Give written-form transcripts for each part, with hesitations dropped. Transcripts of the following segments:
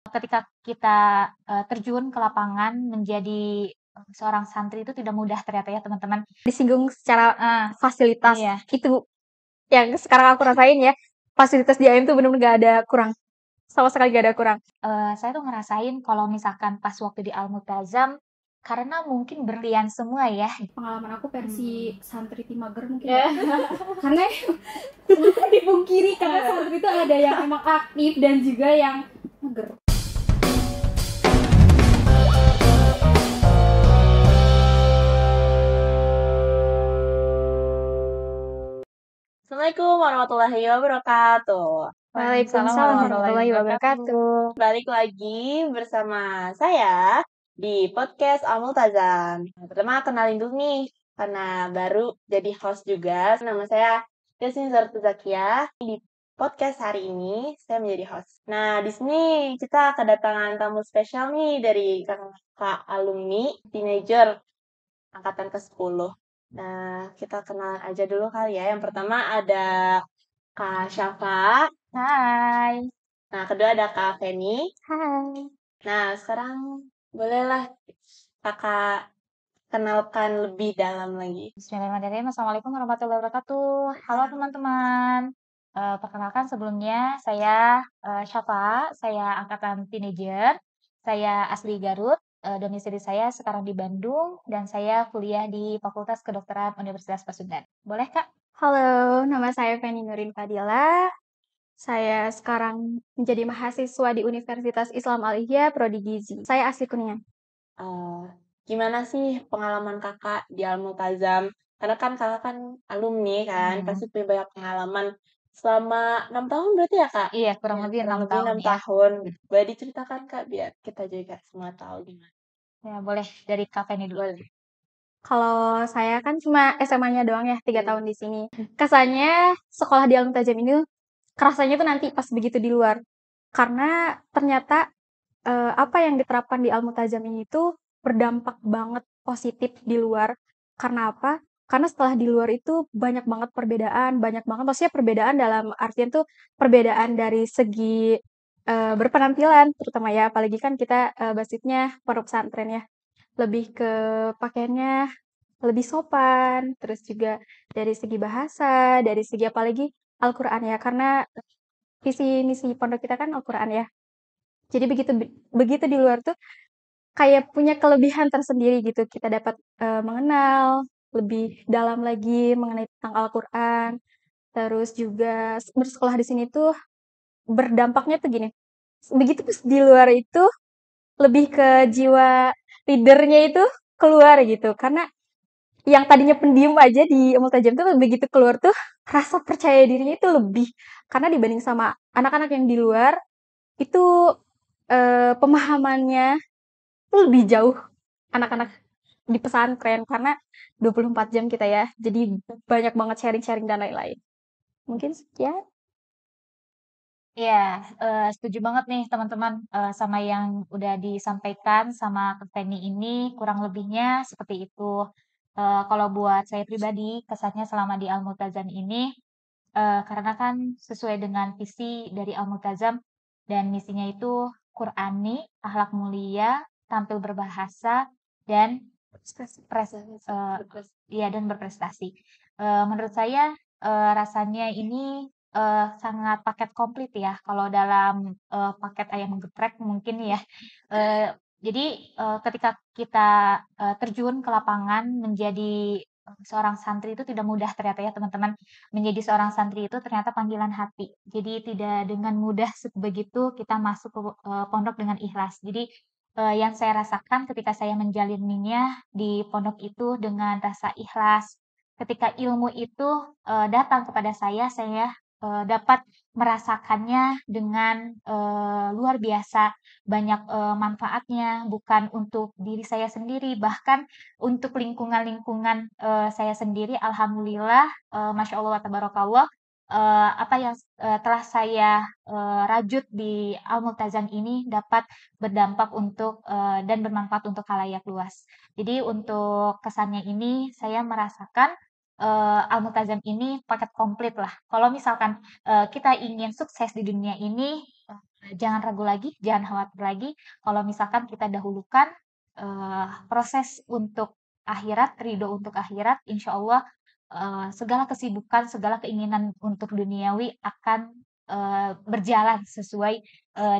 Ketika kita terjun ke lapangan menjadi seorang santri itu tidak mudah ternyata ya teman-teman. Disinggung secara fasilitas Iya. itu yang sekarang aku rasain ya, fasilitas di AIM tuh bener-bener gak ada kurang, sama sekali gak ada kurang. Saya tuh ngerasain kalau misalkan pas waktu di Al-Multazam, karena mungkin berlian semua ya. Pengalaman aku versi santri Timager mungkin ya. Karena dipungkiri karena santri itu ada yang emang aktif dan juga yang mager. Assalamualaikum warahmatullahi wabarakatuh. Waalaikumsalam warahmatullahi wabarakatuh. Balik lagi bersama saya di podcast Al-Multazam. Pertama kenalin dulu nih, karena baru jadi host juga. Nama saya Yasin Zartuzakia. Di podcast hari ini saya menjadi host. Nah, di sini kita kedatangan tamu spesial nih dari kakak alumni teenager angkatan ke-10. Nah, kita kenal aja dulu kali ya. Yang pertama ada Kak Syafa. Hai. Nah, kedua ada Kak Feni. Hai. Nah, sekarang bolehlah Kakak kenalkan lebih dalam lagi. Bismillahirrahmanirrahim. Assalamualaikum warahmatullahi wabarakatuh. Halo teman-teman. Perkenalkan sebelumnya saya Syafa, saya angkatan teenager. Saya asli Garut. Domisili saya sekarang di Bandung dan saya kuliah di Fakultas Kedokteran Universitas Pasundan. Boleh, Kak? Halo, nama saya Feni Nurin Fadila. Saya sekarang menjadi mahasiswa di Universitas Islam Al-Ihya, Prodi Gizi. Saya asli Kuningan. Gimana sih pengalaman kakak di Al-Multazam? Karena kan kakak kan alumni kan, pasti punya banyak pengalaman. Selama 6 tahun berarti ya, Kak? Iya, kurang lebih 6 tahun 6 ya. tahun. Boleh diceritakan, Kak, biar kita juga semua tahu gimana. Ya, boleh dari Kak Feni dulu. Kalau saya kan cuma SMA-nya doang ya, 3 tahun di sini. Kesannya sekolah di Al-Multazam ini kerasanya tuh nanti pas begitu di luar. Karena ternyata apa yang diterapkan di Al-Multazam ini tuh berdampak banget positif di luar. Karena apa? Karena setelah di luar itu banyak banget perbedaan, maksudnya perbedaan dalam artian tuh perbedaan dari segi berpenampilan terutama ya, apalagi kan kita basicnya pondok pesantren ya. Lebih ke pakaiannya lebih sopan, terus juga dari segi bahasa, dari segi apalagi Al-Qur'an ya, karena visi misi pondok kita kan Al-Qur'an ya. Jadi begitu di luar tuh kayak punya kelebihan tersendiri gitu. Kita dapat mengenal lebih dalam lagi mengenai tentang Al-Qur'an. Terus juga bersekolah di sini tuh berdampaknya tuh gini. Begitu pas di luar itu lebih ke jiwa leadernya itu keluar gitu. Karena yang tadinya pendiam aja di Multajam tuh begitu keluar tuh rasa percaya dirinya itu lebih. Karena dibanding sama anak-anak yang di luar itu pemahamannya tuh lebih jauh anak-anak di pesantren karena 24 jam kita ya. Jadi banyak banget sharing-sharing dan lain-lain. Mungkin sekian. Iya, setuju banget nih teman-teman, sama yang udah disampaikan sama Kak Feni ini, kurang lebihnya seperti itu. Kalau buat saya pribadi, kesannya selama di Al-Multazam ini, karena kan sesuai dengan visi dari Al-Multazam dan misinya itu Qur'ani, akhlak mulia, tampil berbahasa, dan iya dan berprestasi. Menurut saya, rasanya ini sangat paket komplit ya, kalau dalam paket ayam geprek mungkin ya. Jadi ketika kita terjun ke lapangan menjadi seorang santri itu tidak mudah ternyata ya teman-teman. Menjadi seorang santri itu ternyata panggilan hati. Jadi tidak dengan mudah begitu kita masuk ke pondok dengan ikhlas. Jadi yang saya rasakan ketika saya menjalaninya di pondok itu dengan rasa ikhlas. Ketika ilmu itu datang kepada saya dapat merasakannya dengan luar biasa banyak manfaatnya, bukan untuk diri saya sendiri, bahkan untuk lingkungan-lingkungan saya sendiri. Alhamdulillah, masya Allah wa tabarakallah, apa yang telah saya rajut di Al-Multazam ini dapat berdampak untuk dan bermanfaat untuk khalayak luas. Jadi untuk kesannya ini saya merasakan Al-Multazam ini paket komplit lah. Kalau misalkan kita ingin sukses di dunia ini, Jangan ragu lagi, jangan khawatir lagi kalau misalkan kita dahulukan proses untuk akhirat, ridho untuk akhirat, insya Allah segala kesibukan, segala keinginan untuk duniawi akan berjalan sesuai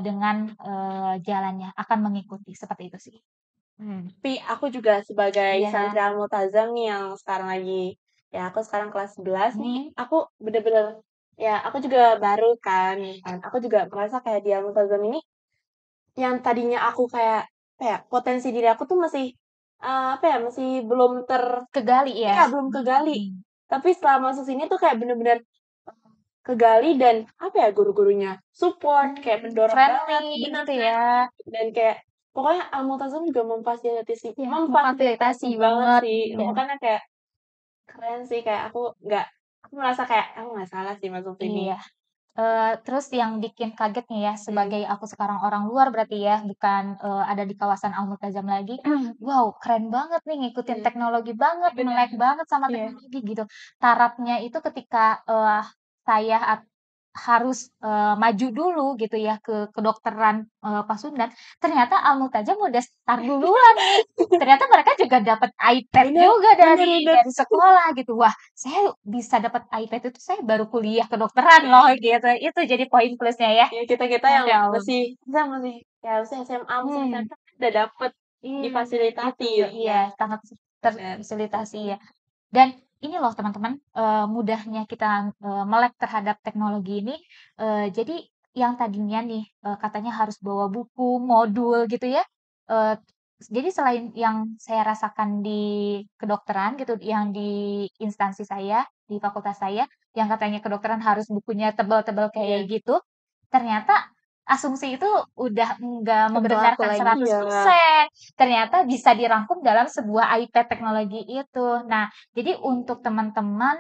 dengan jalannya, akan mengikuti seperti itu sih. Tapi aku juga sebagai Iya. santri Al-Multazam nih yang sekarang lagi, ya aku sekarang kelas 11 nih, aku bener-bener, ya aku juga baru kan, aku juga merasa kayak di Al-Multazam ini, yang tadinya aku kayak, apa ya, potensi diri aku tuh masih, apa ya, masih belum Kegali ya. iya, belum kegali. Tapi setelah masuk sini tuh kayak bener-bener kegali dan, apa ya, guru-gurunya support, kayak mendorong banget, Friendly bener gitu ya. dan kayak pokoknya Al-Multazam juga memfasilitasi Iya, memfasilitasi memfasilitasi banget banget. sih. Ya. Makanya kayak keren sih, kayak aku merasa kayak aku nggak salah sih masuk sini. Iya. Terus yang bikin kaget nih ya, sebagai aku sekarang orang luar berarti ya, bukan ada di kawasan Al-Multazam lagi. Wow, keren banget nih ngikutin teknologi banget, Bener. melek banget sama Iya. teknologi gitu. Tarafnya itu ketika saya harus maju dulu gitu ya ke kedokteran Pasundan, ternyata Al-Multazam udah start duluan nih. Ternyata mereka juga dapat iPad Bener, juga dari bener. sekolah gitu. Wah, saya bisa dapat iPad itu saya baru kuliah kedokteran loh gitu. Itu jadi poin plusnya ya. Ya kita-kita yang Masya Allah. masih ya masih SMA, masih SMP udah dapet difasilitasi Itu, gitu iya, kan. sangat Bener. terfasilitasi ya. Dan ini loh teman-teman, mudahnya kita melek terhadap teknologi ini. Jadi yang tadinya nih katanya harus bawa buku, modul gitu ya. eh, jadi selain yang saya rasakan di kedokteran gitu, yang di instansi saya, di fakultas saya, yang katanya kedokteran harus bukunya tebal-tebal kayak Iya. gitu, ternyata asumsi itu udah enggak Nggak berlaku membenarkan lagi. 100%. Ternyata bisa dirangkum dalam sebuah iPad teknologi itu. Nah, jadi untuk teman-teman,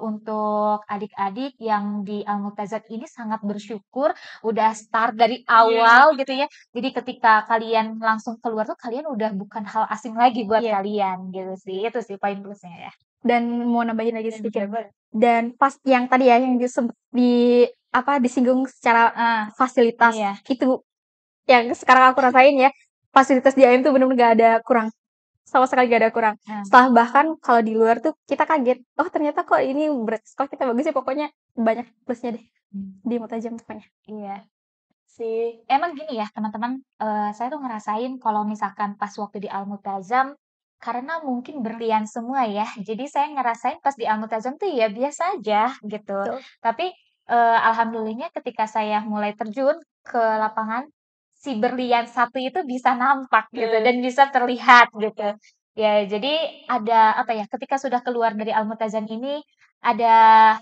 untuk adik-adik yang di Al-Multazam ini sangat bersyukur udah start dari awal gitu ya. Jadi ketika kalian langsung keluar tuh kalian udah bukan hal asing lagi buat Iya. kalian gitu sih. Itu sih poin plusnya ya. Dan mau nambahin lagi sedikit. Dan pas yang tadi ya yang disinggung secara fasilitas Iya. itu yang sekarang aku rasain ya, fasilitas di AM tuh bener-bener gak ada kurang. Sama sekali gak ada kurang. Setelah bahkan kalau di luar tuh kita kaget, oh ternyata kok ini sekolah kita bagus ya, pokoknya banyak plusnya deh di Multazam pokoknya. Iya. Sih. Emang gini ya teman-teman, saya tuh ngerasain kalau misalkan pas waktu di Al-Multazam, karena mungkin berlian semua ya, jadi saya ngerasain pas di Al-Multazam tuh ya biasa aja gitu. Betul. Tapi alhamdulillahnya ketika saya mulai terjun ke lapangan, si berlian satu itu bisa nampak gitu dan bisa terlihat gitu. Ya jadi ada apa ya, ketika sudah keluar dari Al-Multazam ini ada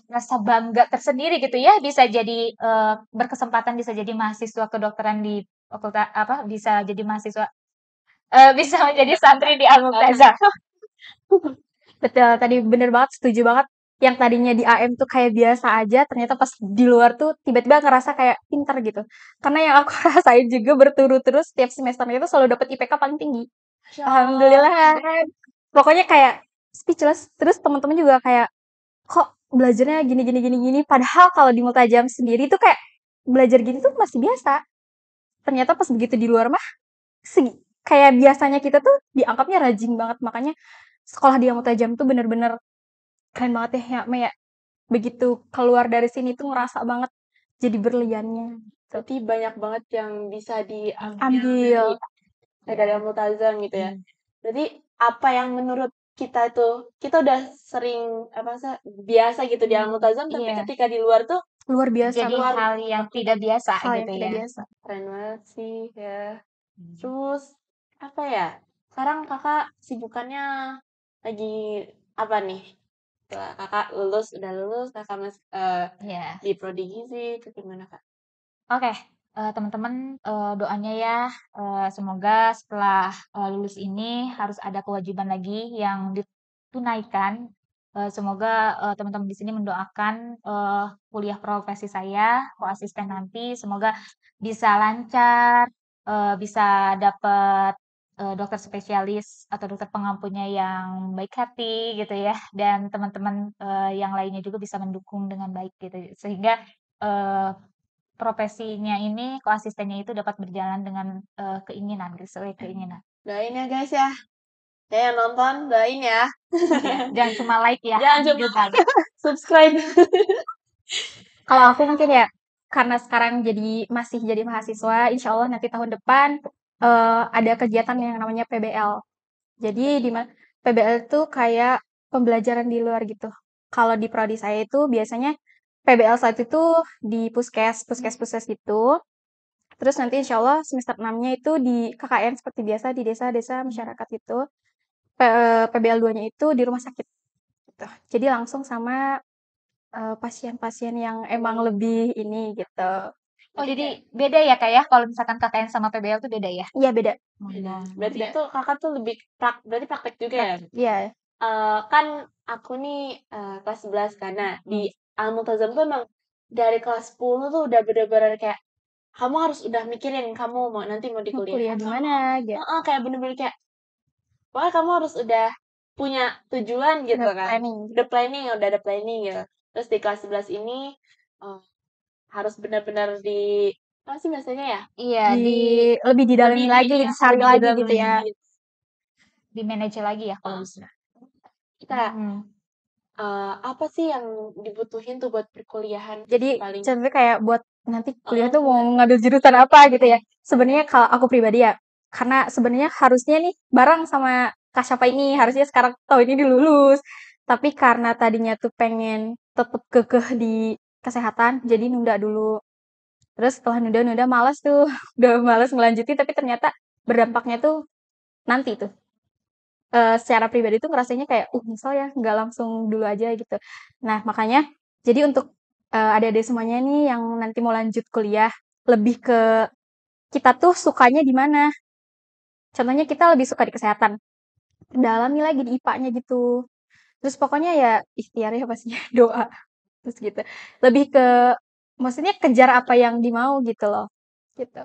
rasa bangga tersendiri gitu ya, bisa jadi berkesempatan bisa jadi mahasiswa kedokteran di fakultas apa, bisa jadi mahasiswa bisa menjadi santri di Al-Multazam. Betul, tadi bener banget, setuju banget. Yang tadinya di AM tuh kayak biasa aja, ternyata pas di luar tuh tiba-tiba ngerasa kayak pintar gitu. Karena yang aku rasain juga berturut-turut setiap semesternya itu selalu dapet IPK paling tinggi. Alhamdulillah. Pokoknya kayak speechless. Terus teman-teman juga kayak, kok belajarnya gini gini gini gini. Padahal kalau di Multajam sendiri tuh kayak belajar gini tuh masih biasa. Ternyata pas begitu di luar mah kayak biasanya kita tuh dianggapnya rajin banget. Makanya sekolah di Multajam tuh bener-bener keren banget ya Maya. Begitu keluar dari sini tuh ngerasa banget jadi berliannya. Berarti banyak banget yang bisa Ambil. dari Al-Multazam gitu ya. Berarti apa yang menurut kita udah sering biasa gitu di Al-Multazam, tapi Iya. ketika di luar tuh Luar biasa Jadi banget. hal yang tidak biasa Hal yang gitu tidak ya. biasa. keren banget sih ya. Terus apa ya? Sekarang kakak sibukannya lagi apa nih? Setelah kakak udah lulus, kakak masih Iya. di prodi gizi, itu gimana kak? Oke, teman-teman, doanya ya, semoga setelah lulus ini harus ada kewajiban lagi yang ditunaikan. Semoga teman-teman di sini mendoakan kuliah profesi saya, koasisten nanti, semoga bisa lancar, bisa dapat dokter spesialis atau dokter pengampunya yang baik hati gitu ya, dan teman-teman yang lainnya juga bisa mendukung dengan baik gitu, sehingga profesinya ini, koasistennya itu dapat berjalan dengan keinginan, sesuai keinginan. Doain ya guys ya. Ya yang nonton doain ya. Iya, jangan cuma like ya. Jangan cuma juga. subscribe. Kalau aku mungkin ya, karena sekarang masih jadi mahasiswa, insya Allah nanti tahun depan ada kegiatan yang namanya PBL. Jadi PBL itu kayak pembelajaran di luar gitu. Kalau di prodi saya itu biasanya PBL saat itu di puskes gitu. Terus nanti insya Allah semester 6-nya itu di KKN seperti biasa di desa-desa masyarakat itu. PBL 2-nya itu di rumah sakit. Gitu. Jadi langsung sama pasien-pasien yang emang lebih ini gitu. Oh, jadi beda ya Kak ya? Kalau misalkan KKN sama PBL tuh beda ya? Iya beda. Berarti itu kakak tuh lebih berarti praktek juga ya? Iya. Kan aku nih kelas 11 karena di Al-Multazam tuh emang dari kelas 10 tuh udah bener-bener kayak kamu harus udah mikirin kamu nanti mau di Kuliah di mana gitu. Kayak bener-bener kayak pokoknya kamu harus udah punya tujuan gitu kan. Udah ada planning gitu. Terus di kelas 11 ini harus benar-benar apa sih biasanya ya? Iya, lebih didalami lagi, dicari lagi gitu ya. Di manage lagi ya kalau bisa. Kita apa sih yang dibutuhin tuh buat perkuliahan? Jadi contohnya kayak buat nanti kuliah tuh mau ngambil jurusan apa gitu ya. Sebenarnya kalau aku pribadi ya, karena sebenarnya harusnya nih bareng sama Kak Syafa ini, harusnya sekarang tahun ini lulus. Tapi karena tadinya tuh pengen tetap kekeh di kesehatan, jadi nunda dulu. Terus setelah nunda malas tuh, udah malas ngelanjutin, tapi ternyata berdampaknya tuh nanti tuh. Secara pribadi tuh ngerasanya kayak, misal ya nggak langsung dulu aja gitu. Nah, makanya jadi untuk adik-adik semuanya nih yang nanti mau lanjut kuliah, lebih ke kita tuh sukanya di mana. Contohnya kita lebih suka di kesehatan, dalami lagi di IPA-nya gitu. Terus pokoknya ya ikhtiar ya pastinya, doa. Terus gitu. Lebih ke maksudnya kejar apa yang dimau gitu loh. Gitu.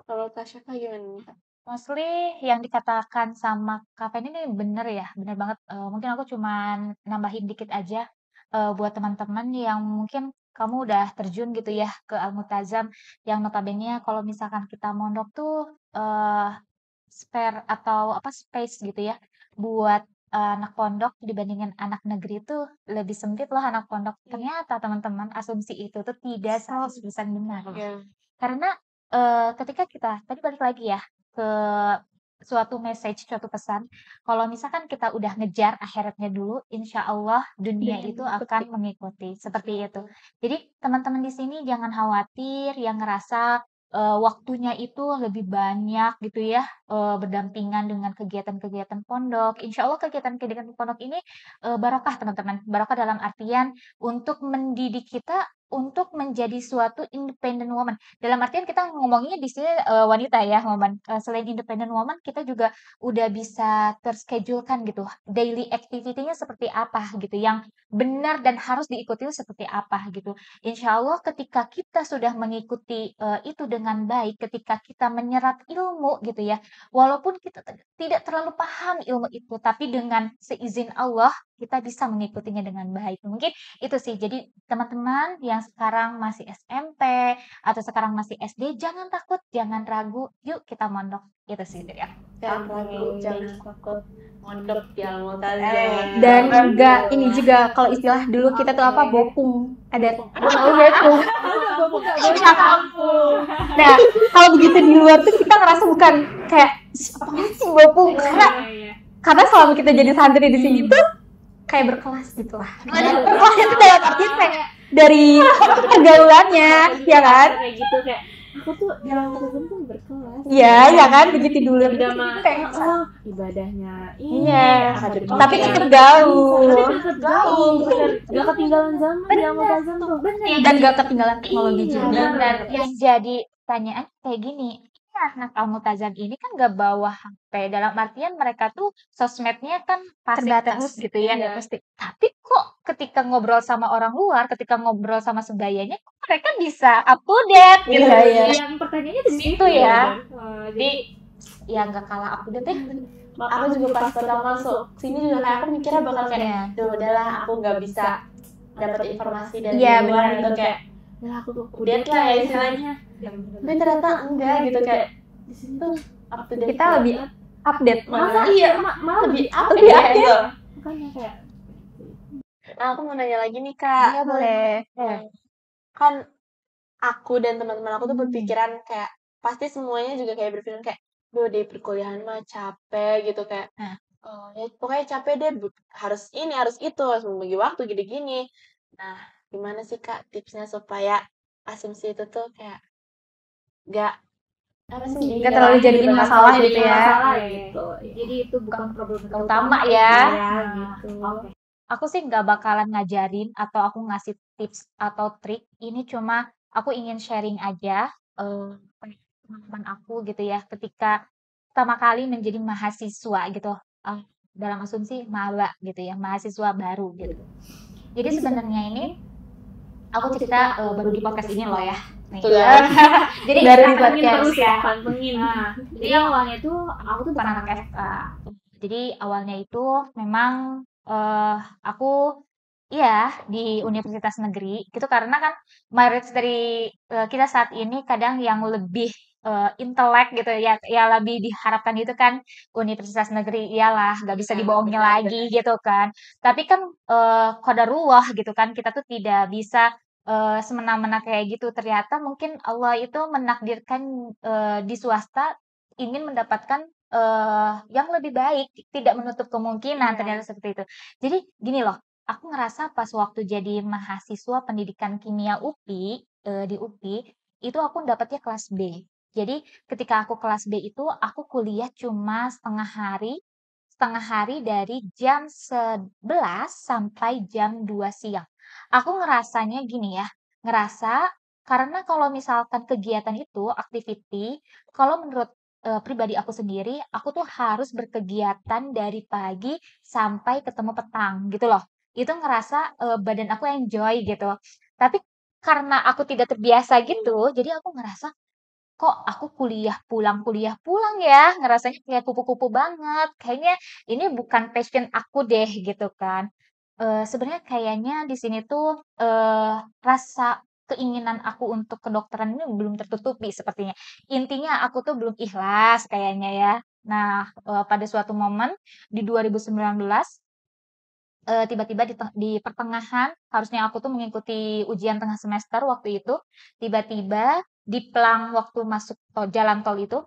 Kalau Tasya gimana? Mostly yang dikatakan sama Kak Feni ini bener ya, bener banget. Mungkin aku cuman nambahin dikit aja buat teman-teman yang mungkin kamu udah terjun gitu ya ke Al-Multazam, yang notabene kalau misalkan kita mondok tuh spare atau space gitu ya buat anak pondok dibandingin anak negeri itu lebih sempit loh anak pondok. Ternyata teman-teman asumsi itu tuh tidak 100% benar. Karena ketika kita tadi balik lagi ya ke suatu message, suatu pesan, kalau misalkan kita udah ngejar akhiratnya dulu, insya Allah dunia itu akan mengikuti, seperti itu. Jadi teman-teman di sini jangan khawatir yang ngerasa waktunya itu lebih banyak gitu ya, berdampingan dengan kegiatan-kegiatan pondok. Insya Allah kegiatan-kegiatan pondok ini barokah teman-teman, barokah dalam artian untuk mendidik kita untuk menjadi suatu independent woman. Dalam artian kita ngomongnya di sini wanita ya, woman. Selain independent woman, kita juga udah bisa terschedulekan gitu. Daily activity-nya seperti apa gitu, yang benar dan harus diikuti seperti apa gitu. Insya Allah ketika kita sudah mengikuti itu dengan baik, ketika kita menyerap ilmu gitu ya, walaupun kita tidak terlalu paham ilmu itu, tapi dengan seizin Allah kita bisa mengikutinya dengan baik. Mungkin itu sih. Jadi teman-teman yang sekarang masih SMP atau sekarang masih SD, jangan takut, jangan ragu, yuk kita mondok. Itu sih dari aku. Jangan ragu, jangan takut mondok di Al-Multazam. Dan juga ini juga kalau istilah dulu kita tuh apa, bopung. Ada bopung. Nah, kalau begitu di luar tuh kita ngerasa bukan kayak apa sih bopung, karena selama kita jadi santri di sini tuh kayak berkelas gitu lah. Berkelas itu dalam artian kayak dari pergaulannya, ya kan? Kayak gitu kayak aku tuh dalam Al-Multazam tuh berkelas. Iya, ya kan begitu dulu. Kayak ibadahnya iya, tapi tetap gaul. Gak ketinggalan zaman di Al-Multazam tuh. Dan gak ketinggalan teknologi juga. Dan yang jadi pertanyaan kayak gini, anak Al-Multazam ini kan gak bawa HP, dalam artian mereka tuh sosmednya kan terbatas gitu ya. Pasti. Tapi kok ketika ngobrol sama orang luar, ketika ngobrol sama sebayanya, kok mereka bisa up to date gitu. Yang pertanyaannya di situ ya. Jadi ya nggak kalah up to date ya. Aku juga pas pertama masuk sini juga kayak aku mikirnya bakal kayak udahlah aku nggak bisa dapat informasi dari luar gitu, kayak ya aku tuh update lah ya istilahnya. Tapi ternyata enggak gitu, kayak di sini tuh up to date Kita lebih update masa malah. iya malah lebih update lebih ya update. gitu. Makanya kayak Nah, aku mau nanya lagi nih Kak. Iya boleh. Kan aku dan teman-teman aku tuh berpikiran kayak pasti semuanya juga kayak berpikiran kayak duh di perkuliahan mah capek gitu, kayak ya pokoknya capek deh, harus ini harus itu, harus membagi waktu gini-gini. Nah, gimana sih Kak tipsnya supaya asumsi itu tuh kayak gak apa sih, Nggak terlalu jadiin masalah gitu ya. masalah gitu. Jadi itu bukan problem utama ya. gitu. Oke. Aku sih nggak bakalan ngajarin atau aku ngasih tips atau trik. Ini cuma aku ingin sharing aja pengalaman aku gitu ya ketika pertama kali menjadi mahasiswa gitu. Dalam asumsi maba gitu ya, mahasiswa baru gitu. Jadi sebenarnya ini aku cerita baru di podcast ini loh ya. Nih. Jadi Baru di pantengin podcast. terus ya, pantengin. Jadi awalnya tuh aku tuh bukan anak FK. Jadi awalnya itu memang aku di universitas negeri gitu, karena kan mayoritas dari kita saat ini kadang yang lebih intelek gitu ya, lebih diharapkan itu kan universitas negeri, iyalah nggak bisa dibohongin lagi gitu kan. Tapi kan qadarullah gitu kan, kita tuh tidak bisa semena-mena kayak gitu. Ternyata mungkin Allah itu menakdirkan di swasta ingin mendapatkan yang lebih baik, tidak menutup kemungkinan ternyata seperti itu. Jadi gini loh, aku ngerasa pas waktu jadi mahasiswa pendidikan kimia UPI, di UPI, itu aku dapatnya kelas B. Jadi ketika aku kelas B itu aku kuliah cuma setengah hari dari jam 11 sampai jam 2 siang. Aku ngerasanya gini ya, karena kalau misalkan kegiatan itu, activity, kalau menurut pribadi aku sendiri, aku tuh harus berkegiatan dari pagi sampai ketemu petang gitu loh. Itu ngerasa badan aku enjoy gitu. Tapi karena aku tidak terbiasa gitu, jadi aku ngerasa kok aku kuliah pulang ya, ngerasanya kayak kupu-kupu banget. Kayaknya ini bukan passion aku deh gitu kan. Sebenarnya kayaknya di sini tuh rasa keinginan aku untuk kedokteran ini belum tertutupi sepertinya. Intinya aku tuh belum ikhlas kayaknya ya. Nah, pada suatu momen di 2019 tiba-tiba di pertengahan, harusnya aku tuh mengikuti ujian tengah semester waktu itu, tiba-tiba di pelang waktu masuk jalan tol itu,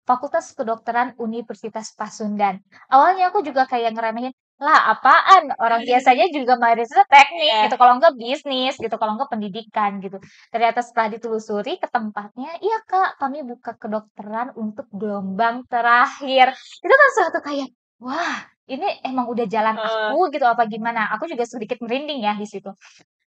Fakultas Kedokteran Universitas Pasundan. Awalnya aku juga kayak ngeremehin, lah apaan, orang biasanya juga mayoritasnya teknik gitu, kalau enggak bisnis gitu, kalau enggak pendidikan gitu. Ternyata setelah ditelusuri ke tempatnya, iya Kak, kami buka kedokteran untuk gelombang terakhir. Itu kan suatu kayak, wah ini emang udah jalan aku gitu apa gimana? Aku juga sedikit merinding ya di situ.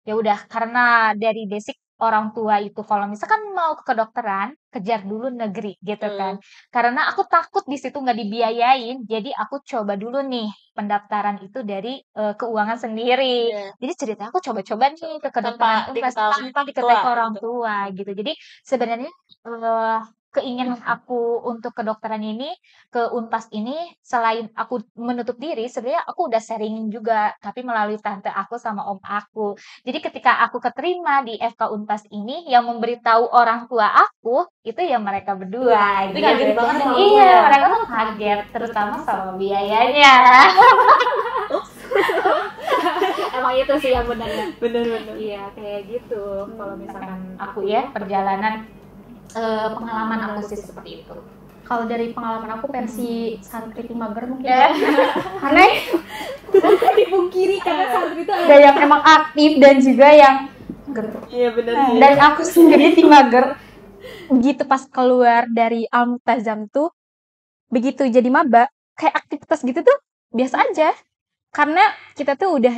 Ya udah, karena dari basic orang tua itu kalau misalkan mau ke kedokteran, kejar dulu negeri gitu kan. Karena aku takut di situ nggak dibiayain, jadi aku coba dulu nih pendaftaran itu dari keuangan sendiri. Jadi cerita aku coba-coba nih ke kedokteran tanpa diketahui orang tua gitu. Jadi sebenarnya keinginan aku untuk kedokteran ini ke Unpas ini, selain aku menutup diri, sebenarnya aku udah sharing juga, tapi melalui tante aku sama om aku. Jadi ketika aku keterima di FK Unpas ini, yang memberitahu orang tua aku itu ya mereka berdua. Itu kaget banget sama aku Iya, ya. mereka tuh kaget, terutama sama biayanya. Emang itu sih yang benar ya. Bener-bener. Iya, kayak gitu. Kalau misalkan Aku ya perjalanan pengalaman aku sih seperti itu. Kalau dari pengalaman aku versi santri mager mungkin ya. Karena dipungkiri karena santri itu ada yang emang aktif dan juga yang mager. Iya bener sih. Dan aku sendiri tim mager. Begitu pas keluar dari Al-Multazam tuh, begitu jadi maba, kayak aktivitas gitu tuh biasa aja. Karena kita tuh udah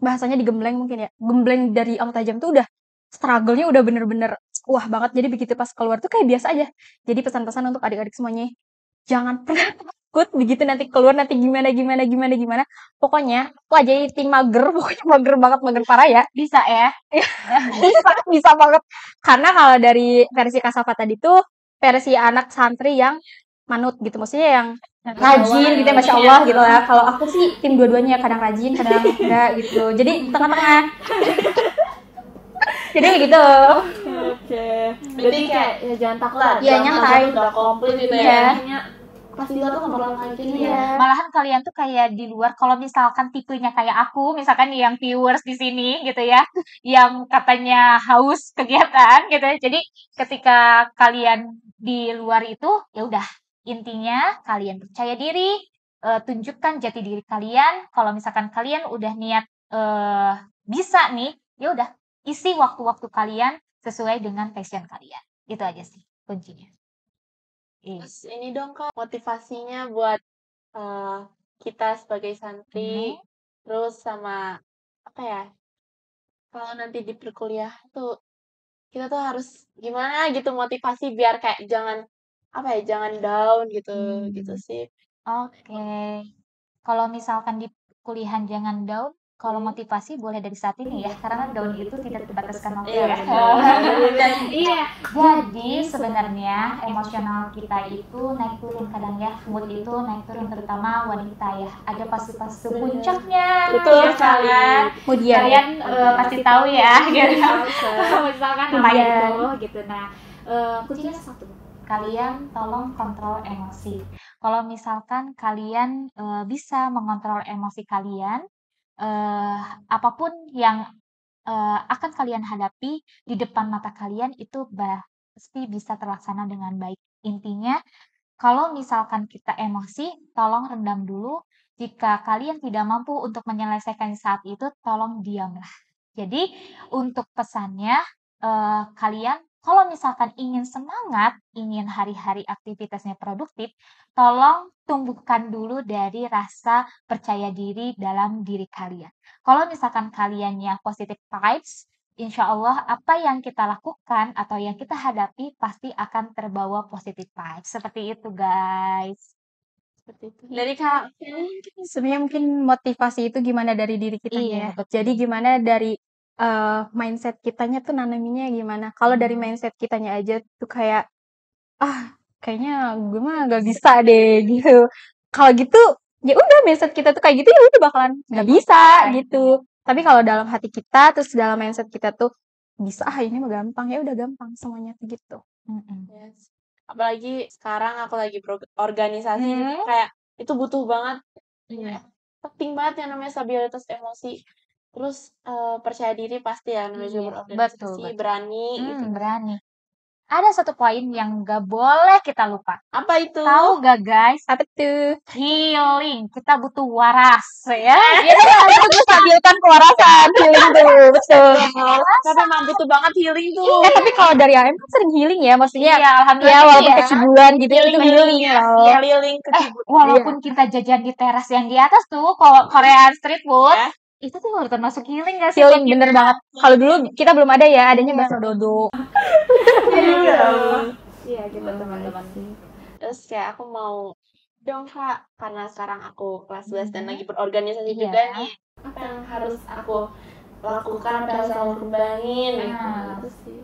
bahasanya digembleng mungkin ya. Gembleng dari Al-Multazam tuh udah struggle-nya udah bener-bener wah banget. Jadi begitu pas keluar tuh kayak biasa aja. Jadi pesan-pesan untuk adik-adik semuanya, jangan pernah takut begitu nanti keluar nanti gimana. Pokoknya aku aja tim mager, pokoknya mager banget, mager parah ya. Bisa ya? bisa banget. Karena kalau dari versi Kasafa tadi tuh versi anak santri yang manut gitu, maksudnya yang rajin gitu ya, Masya Allah gitu ya. Kalau aku sih tim dua-duanya, kadang rajin, kadang enggak gitu. Jadi tengah-tengah. Jadi begitu. Oke. Berarti kayak ya jangan takut lah. Iya, jangan nyantai. takut udah komplit gitu Iya. ya. Intinya pas di luar tuh nggak bakal kayak gini ya. Iya. Malahan kalian tuh kayak di luar kalau misalkan tipenya kayak aku, misalkan yang viewers di sini gitu ya, yang katanya haus kegiatan gitu ya. Jadi ketika kalian di luar itu ya udah intinya kalian percaya diri, tunjukkan jati diri kalian. Kalau misalkan kalian udah niat bisa nih, ya udah isi waktu-waktu kalian sesuai dengan passion kalian. Itu aja sih kuncinya. Iya. Terus ini dong Kak, motivasinya buat kita sebagai santri, terus sama apa ya? Kalau nanti di perkuliahan tuh kita tuh harus gimana gitu motivasi biar kayak jangan apa ya, jangan down gitu sih. Oke. Kalau misalkan di kuliahan jangan down, kalau motivasi boleh dari saat ini ya, karena down itu tidak dibataskan waktu Iya, ya. benar. Iya. Jadi sebenarnya emosional kita itu naik turun kadang ya, mood itu naik turun terutama wanita ya. Ada fase-fase puncaknya. Betul ya sekali. kan? Kemudian Kalian pasti tahu ya, gitu. Misalkan apa Lumayan. itu gitu. Nah, kuncinya satu. Kalian tolong kontrol emosi. Kalau misalkan kalian bisa mengontrol emosi kalian, apapun yang akan kalian hadapi di depan mata kalian itu pasti bisa terlaksana dengan baik. Intinya, kalau misalkan kita emosi, tolong rendam dulu. Jika kalian tidak mampu untuk menyelesaikan saat itu, tolong diamlah. Jadi, untuk pesannya, kalian kalau misalkan ingin semangat, ingin hari-hari aktivitasnya produktif, tolong tumbuhkan dulu dari rasa percaya diri dalam diri kalian. Kalau misalkan kaliannya positive vibes, insya Allah apa yang kita lakukan atau yang kita hadapi pasti akan terbawa positive vibes. Seperti itu, guys. Seperti itu. Dari Kak sebenarnya mungkin motivasi itu gimana dari diri kitanya ya. betul. Jadi gimana dari mindset kitanya tuh nanaminnya gimana. Kalau dari mindset kitanya aja tuh kayak kayaknya gue mah gak bisa deh gitu. Kalau gitu ya udah mindset kita tuh kayak gitu ya udah bakalan nggak bisa gitu. Tapi kalau dalam hati kita terus dalam mindset kita tuh bisa ini mah gampang ya udah gampang semuanya tuh gitu. Yes. Apalagi sekarang aku lagi organisasi jadi kayak itu butuh banget. Iya. Penting banget yang namanya stabilitas emosi. Terus percaya diri pasti ya namanya juga Iya, berorganisasi, betul. berani gitu. Berani. Ada satu poin yang gak boleh kita lupa. Apa itu? Tahu gak guys? Apa tuh? Healing. Kita butuh waras ya. Jadi harus stabilkan kewarasan healing tuh betul. Tapi emang butuh banget healing tuh. Tapi kalau dari AM kan sering healing ya, maksudnya Iya, alhamdulillah ya gitu walaupun ya. kecibulan gitu itu healing loh. Iya, healing kecibut. Walaupun kita jajan di teras yang di atas tuh, kalau Korean street food, Ya. itu tuh udah termasuk healing gak sih? Healing bener banget. Kalau dulu kita belum ada ya, adanya bakso dodo. Iya gitu teman-teman. Terus kayak aku mau dong Kak, karena sekarang aku kelas 11 dan lagi berorganisasi Iya. juga nih. Apa yang harus aku lakukan, apa yang harus aku kembangin gitu sih.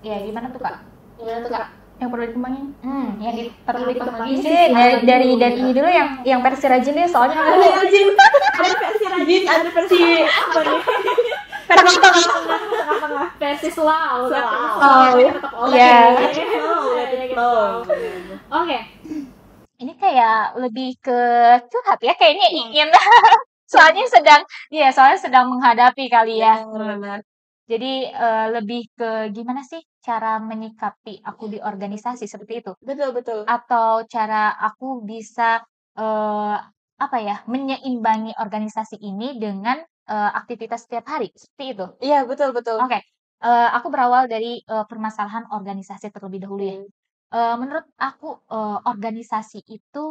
Ya, gimana tuh Kak? Gimana tuh Kak? Yang perlu dikembangin. Yang perlu dikembangin Ini sih. dari ini dulu yang versi rajin deh soalnya aku Rajin. Ada versi rajin, ada versi apa nih? Tengah-tengah versi slow. Slow. Iya. Oke. Ini kayak lebih ke curhat ya, kayaknya ingin. soalnya sedang menghadapi kali ya. Benar. Jadi lebih ke gimana sih cara menyikapi aku di organisasi seperti itu? Betul. Atau cara aku bisa menyeimbangi organisasi ini dengan aktivitas setiap hari seperti itu. Iya, betul. Oke, aku berawal dari permasalahan organisasi terlebih dahulu ya. Menurut aku organisasi itu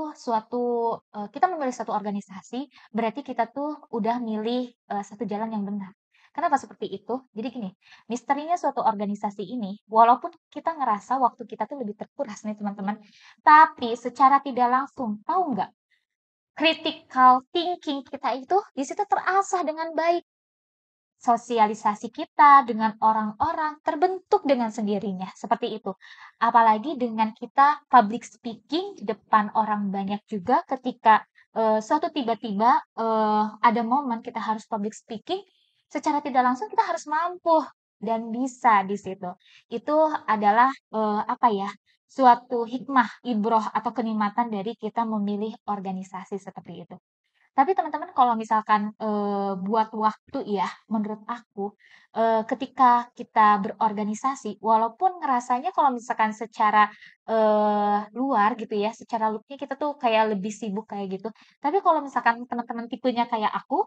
kita memilih suatu organisasi berarti kita tuh udah milih satu jalan yang benar. Kenapa seperti itu? Jadi gini, misterinya suatu organisasi ini, walaupun kita ngerasa waktu kita tuh lebih terkuras nih teman-teman, tapi secara tidak langsung, tahu nggak? Critical thinking kita itu di situ terasah dengan baik. Sosialisasi kita dengan orang-orang terbentuk dengan sendirinya, seperti itu. Apalagi dengan kita public speaking di depan orang banyak juga ketika suatu tiba-tiba ada momen kita harus public speaking, secara tidak langsung kita harus mampu dan bisa di situ. Itu adalah apa ya? Suatu hikmah, ibroh atau kenikmatan dari kita memilih organisasi seperti itu. Tapi teman-teman kalau misalkan, buat waktu ya, menurut aku, ketika kita berorganisasi, walaupun ngerasanya kalau misalkan secara, luar gitu ya, secara look-nya kita tuh kayak lebih sibuk kayak gitu. Tapi kalau misalkan teman-teman tipenya kayak aku,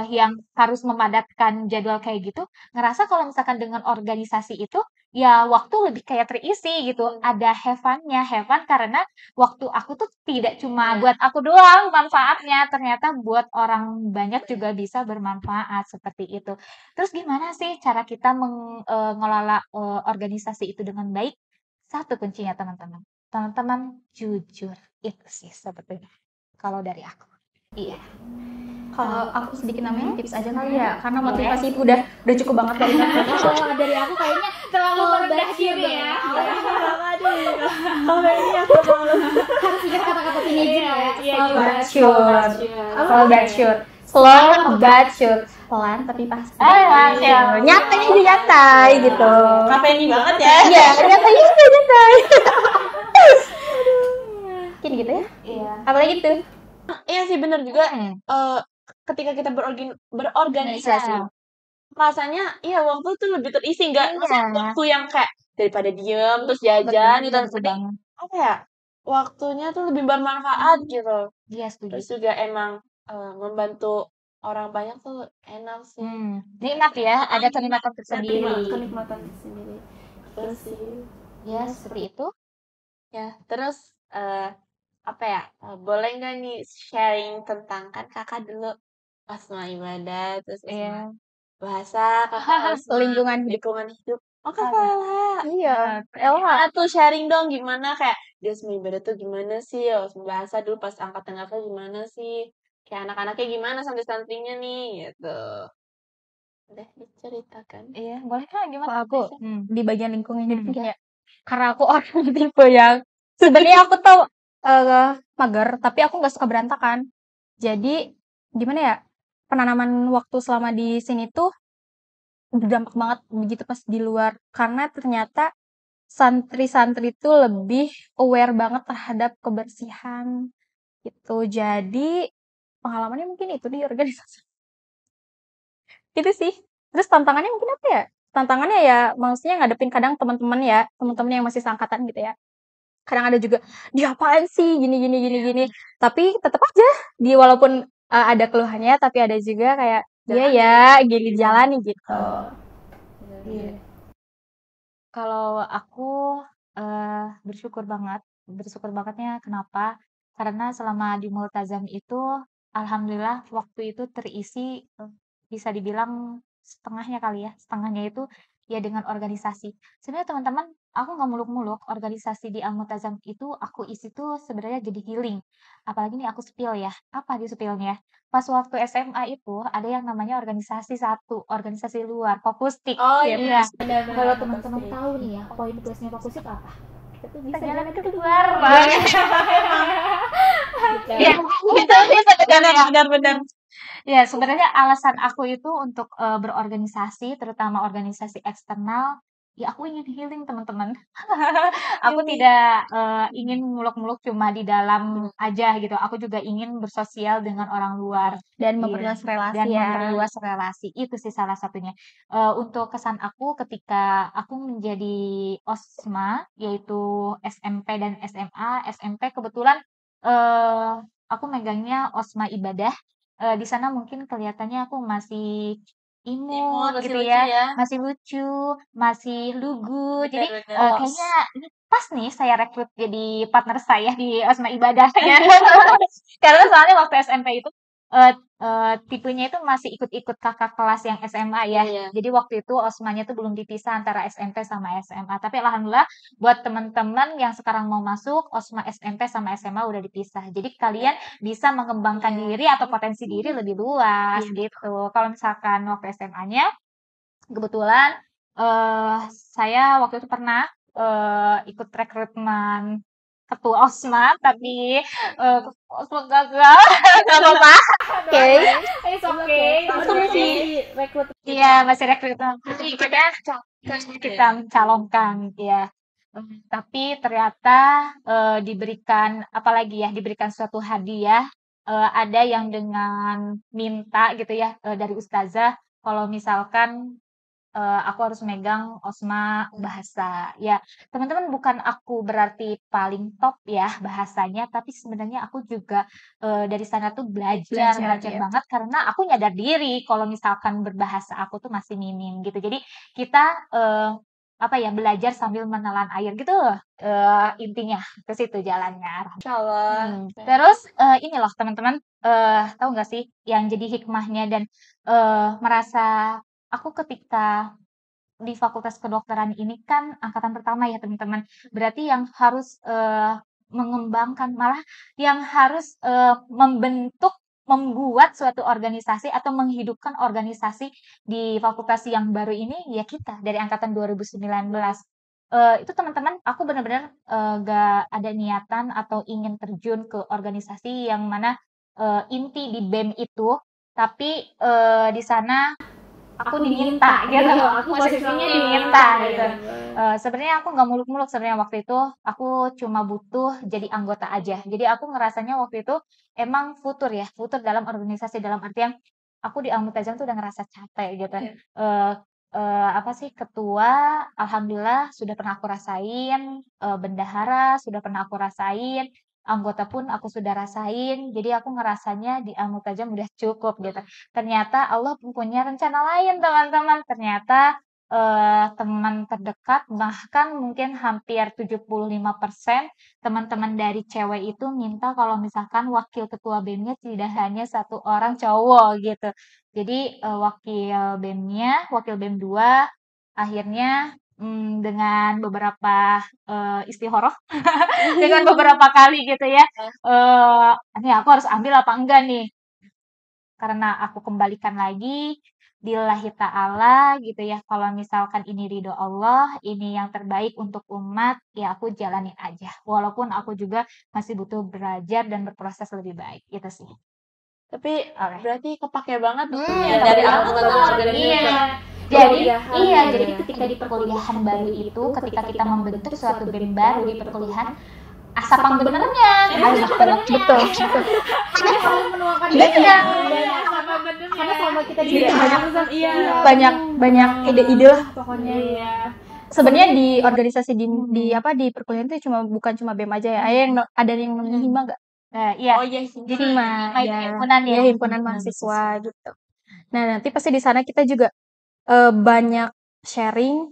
yang harus memadatkan jadwal kayak gitu, ngerasa kalau misalkan dengan organisasi itu, ya waktu lebih kayak terisi gitu, ada have fun-nya. Have fun karena waktu aku tuh tidak cuma buat aku doang manfaatnya, ternyata buat orang banyak juga bisa bermanfaat, seperti itu. Terus gimana sih cara kita mengelola organisasi itu dengan baik? Satu kuncinya teman-teman, teman-teman jujur, itu sih sebetulnya kalau dari aku. Iya. Kalau aku sedikit nambahin tips aja kali ya, karena motivasi itu udah cukup banget dari aku. Kalau dari aku kayaknya terlalu merendah diri ya. Kalau ini aku malu. Harus ingat kata-kata teenager ya. Bad shoot. Kalau bad shoot. Slow bad shoot. Pelan tapi pasti. Nyatai aja nyatai gitu. Kafeini banget ya. Iya, nyatai aja nyatai. Mungkin gitu ya. Iya. Apalagi tuh. Iya sih bener juga. Ketika kita berorganisasi, rasanya iya waktu tuh lebih terisi, nggak maksudnya waktu yang kayak daripada diem terus jajan gitu. Apa ya, waktunya tuh lebih bermanfaat gitu. Iya, setuju. Terus juga emang membantu orang banyak tuh enak sih. Nikmat ya, ada kenikmatan tersendiri. Kenikmatan sendiri. Terus sih Ya, seperti itu. ya, terus apa ya, boleh nggak nih sharing tentang, kan kakak dulu Osma ibadah, terus Iya. bahasa, kakak Lingkungan hidup. lingkungan hidup. Oh kakak, Iya. gimana tuh sharing dong, gimana kayak di Osma ibadah tuh gimana sih, Osma bahasa dulu pas angkatan kakak gimana sih, kayak anak-anaknya gimana, santri-santrinya nih, gitu. Udah diceritakan. Iya, boleh Kak, gimana? Kalau aku Aisyah? di bagian lingkungan hidup mungkin ya. Karena aku orang tipe yang sebenarnya aku tahu mager, tapi aku nggak suka berantakan. Jadi gimana ya? Penanaman waktu selama di sini tuh berdampak banget begitu pas di luar. Karena ternyata santri-santri itu lebih aware banget terhadap kebersihan gitu. Jadi pengalamannya mungkin itu di organisasi. Itu sih. Terus tantangannya mungkin apa ya? Tantangannya ya maksudnya ngadepin kadang teman-teman ya, teman-teman yang masih seangkatan gitu ya. Kadang ada juga, "Dia apaan sih gini." Tapi tetap aja walaupun ada keluhannya, tapi ada juga kayak, "Iya ya, gini jalani," gitu. Iya. Kalau aku bersyukur bangetnya kenapa? Karena selama di Multazam itu, alhamdulillah waktu itu terisi bisa dibilang setengahnya kali ya, setengahnya itu ya dengan organisasi. Sebenarnya teman-teman, aku nggak muluk-muluk, organisasi di Al-Multazam itu aku isi tuh sebenarnya jadi healing. Apalagi nih aku spill ya, apa di spillnya? Pas waktu SMA itu ada yang namanya organisasi satu, organisasi luar, Fokustik. Oh iya, Iya. Benar-benar. Kalau teman-teman tahu nih ya, poin plusnya Fokusip apa? Kita tuh bisa jalan keluar. Ya, itu bisa benar. ya, sebenarnya alasan aku itu untuk berorganisasi, terutama organisasi eksternal, ya aku ingin healing teman-teman. Aku tidak ingin muluk-muluk cuma di dalam aja gitu. Aku juga ingin bersosial dengan orang luar Dan Iya. memperluas relasi dan ya. memperluas relasi. Itu sih salah satunya. Untuk kesan aku ketika aku menjadi OSMA, yaitu SMP dan SMA. SMP kebetulan aku megangnya OSMA ibadah. Di sana mungkin kelihatannya aku masih imut Masih gitu lucu ya, ya. masih lucu, masih lugu. Jadi Benar-benar. kayaknya ini pas nih saya rekrut jadi partner saya di OSMA ibadah ya. Karena soalnya waktu SMP itu tipenya itu masih ikut-ikut kakak kelas yang SMA ya. Iya. Jadi waktu itu OSMA-nya tuh belum dipisah antara SMP sama SMA. Tapi alhamdulillah buat teman-teman yang sekarang mau masuk OSMA SMP sama SMA udah dipisah. Jadi kalian bisa mengembangkan diri atau potensi diri lebih luas gitu. Kalau misalkan waktu SMA-nya kebetulan saya waktu itu pernah ikut rekrutmen ketua OSMA, tapi OSMA gagal. Gak apa-apa. Oke. It's okay. It's Itu okay. masih rekrut. Iya, masih rekrutmen. Kita mencalonkan, ya. Tapi ternyata diberikan apalagi ya, diberikan suatu hadiah. Ada yang dengan minta gitu ya dari ustazah, kalau misalkan aku harus megang OSMA bahasa. Ya, teman-teman, bukan aku berarti paling top ya bahasanya, tapi sebenarnya aku juga dari sana tuh belajar Belajar, ya. banget karena aku nyadar diri kalau misalkan berbahasa aku tuh masih minim gitu. Jadi kita apa ya, belajar sambil menelan air gitu loh. Intinya ke situ jalannya. Insyaallah. Terus ini loh teman-teman, tahu nggak sih yang jadi hikmahnya dan merasa aku ketika di Fakultas Kedokteran ini kan angkatan pertama ya teman-teman. Berarti yang harus mengembangkan, malah yang harus membuat suatu organisasi atau menghidupkan organisasi di fakultas yang baru ini ya kita dari angkatan 2019. Itu teman-teman, aku benar-benar gak ada niatan atau ingin terjun ke organisasi yang mana inti di BEM itu, tapi di sana aku diminta gitu. Aku posisinya diminta gitu. Sebenarnya aku nggak muluk-muluk sebenarnya waktu itu. Aku cuma butuh jadi anggota aja. Jadi aku ngerasanya waktu itu emang futur dalam organisasi, dalam artian aku di Al-Multazam tuh udah ngerasa capek gitu. Apa sih, ketua, alhamdulillah sudah pernah aku rasain, bendahara sudah pernah aku rasain, anggota pun aku sudah rasain. Jadi aku ngerasanya di Al-Multazam udah cukup gitu. Ternyata Allah punya rencana lain teman-teman. Ternyata teman terdekat, bahkan mungkin hampir 75% teman-teman dari cewek itu minta kalau misalkan wakil ketua BEM-nya tidak hanya satu orang cowok gitu. Jadi wakil BEM 2 akhirnya dengan beberapa istikharah dengan beberapa kali gitu ya. Nih aku harus ambil apa enggak nih? Karena aku kembalikan lagi lillahi ta'ala gitu ya. Kalau misalkan ini ridho Allah, ini yang terbaik untuk umat, ya aku jalanin aja. Walaupun aku juga masih butuh belajar dan berproses lebih baik. Gitu sih. Tapi Oke. berarti kepake banget tuh Iya, ya, dari kepake anggota banget. organisasi. Iya. Jadi ketika di perkuliahan baru itu, ketika kita membentuk suatu BEM baru di perkuliahan, asapang benernya. Betul. Karena selalu menuangkan Iya. sama benernya. Karena selama kita di Banyak ide-ide lah. pokoknya ya. Sebenarnya di organisasi di perkuliahan itu bukan cuma BEM aja ya. Ada yang namanya hima nggak? Iya. Oh iya sih. Jadi Hima, itu ya. himpunan ya. Ya, himpunan mahasiswa gitu. Nah, nanti pasti di sana kita juga banyak sharing.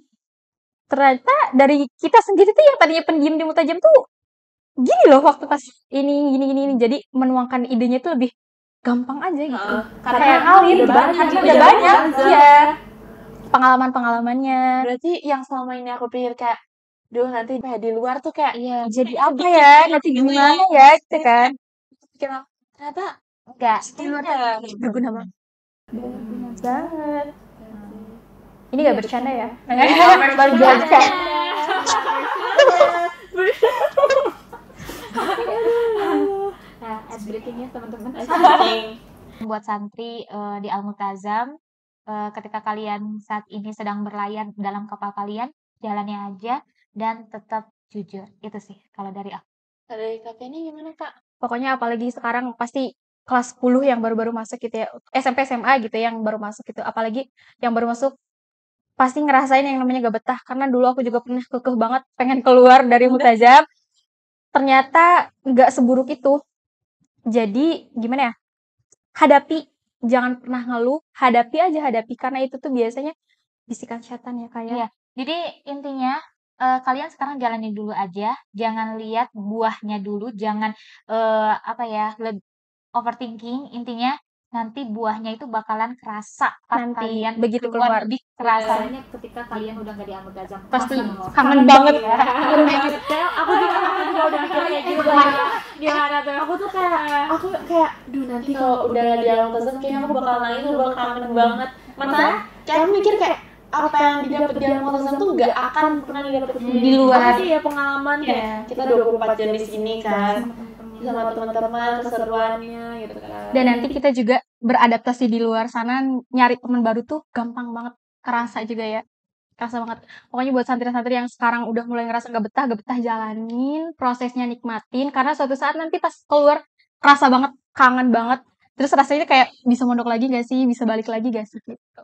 Ternyata dari kita sendiri tuh yang tadinya pendiam di Multajam tuh gini loh waktu pas ini. Jadi menuangkan idenya tuh lebih gampang aja gitu. Karena ngalir udah banyak, udah banyak. Iya. Pengalaman-pengalamannya. Berarti yang selama ini aku pikir kayak, duh nanti kayak di luar tuh kayak Iya, jadi apa ya? Nanti gimana ya gitu kan? pikir aku, ternyata Enggak. di luar Berguna banget. Banget. Ini gak bercanda ya? Baru baca. Nah, ice breaking ya teman-teman. Buat santri di Al-Multazam, ketika kalian saat ini sedang berlayar dalam kapal kalian, jalannya aja dan tetap jujur. Itu sih kalau dari aku. Dari kakek ini gimana kak? Pokoknya apalagi sekarang pasti kelas 10 yang baru-baru masuk gitu ya. SMP SMA gitu yang baru masuk gitu. Apalagi yang baru masuk pasti ngerasain yang namanya gak betah. Karena dulu aku juga pernah kekeh banget pengen keluar dari Multazam. Ternyata gak seburuk itu. Jadi gimana ya? Hadapi, jangan pernah ngeluh, hadapi karena itu tuh biasanya bisikan setan ya kayak. Iya. Jadi intinya kalian sekarang jalani dulu aja, jangan lihat buahnya dulu, jangan overthinking. Intinya nanti buahnya itu bakalan kerasa pas Nanti kalian begitu keluar. lebih kerasa. Rasanya ketika kalian udah nggak di Al-Multazam Pasti kangen kangen banget. Kangen banget. Aku juga udah mikir kayak gitu. Gimana tuh? Aku kayak, duh nanti kalau udah di Al-Multazam kayaknya aku bakal nangis, aku bakal kangen banget. Masalah, kayak aku mikir kayak, apa yang didapat di Al Multazam tuh nggak akan pernah didapat Di luar. Apa sih ya pengalaman kayak kita 24 jam di sini kan sama teman-teman, keseruannya gitu kan. Dan nanti kita juga beradaptasi di luar sana, nyari teman baru tuh gampang banget, kerasa juga ya. Kerasa banget. Pokoknya buat santri-santri yang sekarang udah mulai ngerasa gak betah jalanin, prosesnya nikmatin, karena suatu saat nanti pas keluar kerasa banget, kangen banget. Terus rasanya kayak bisa mondok lagi gak sih, bisa balik lagi gak sih gitu.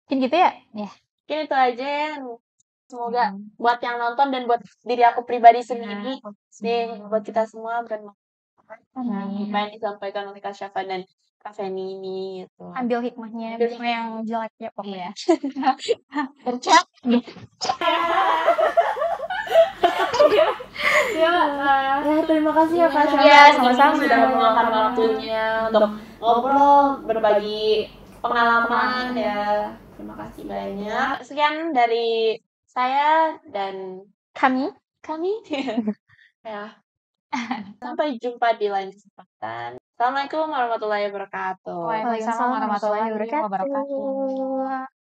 Mungkin gitu ya? Mungkin itu aja ya. Semoga buat yang nonton dan buat diri aku pribadi sendiri, buat kita semua bermanfaat. Apa yang disampaikan oleh Kak Syafa dan Kak Feni ini gitu. Ambil hikmahnya, hikmah yang jeleknya pokoknya. Ya, terima kasih ya Kak Syafa. Ya, sama-sama. Sudah meluangkan waktunya untuk ngobrol, berbagi pengalaman ya. Terima kasih banyak. Sekian dari saya dan Kami kami. Ya. Sampai jumpa di lain kesempatan. Assalamualaikum warahmatullahi wabarakatuh. Waalaikumsalam warahmatullahi wabarakatuh.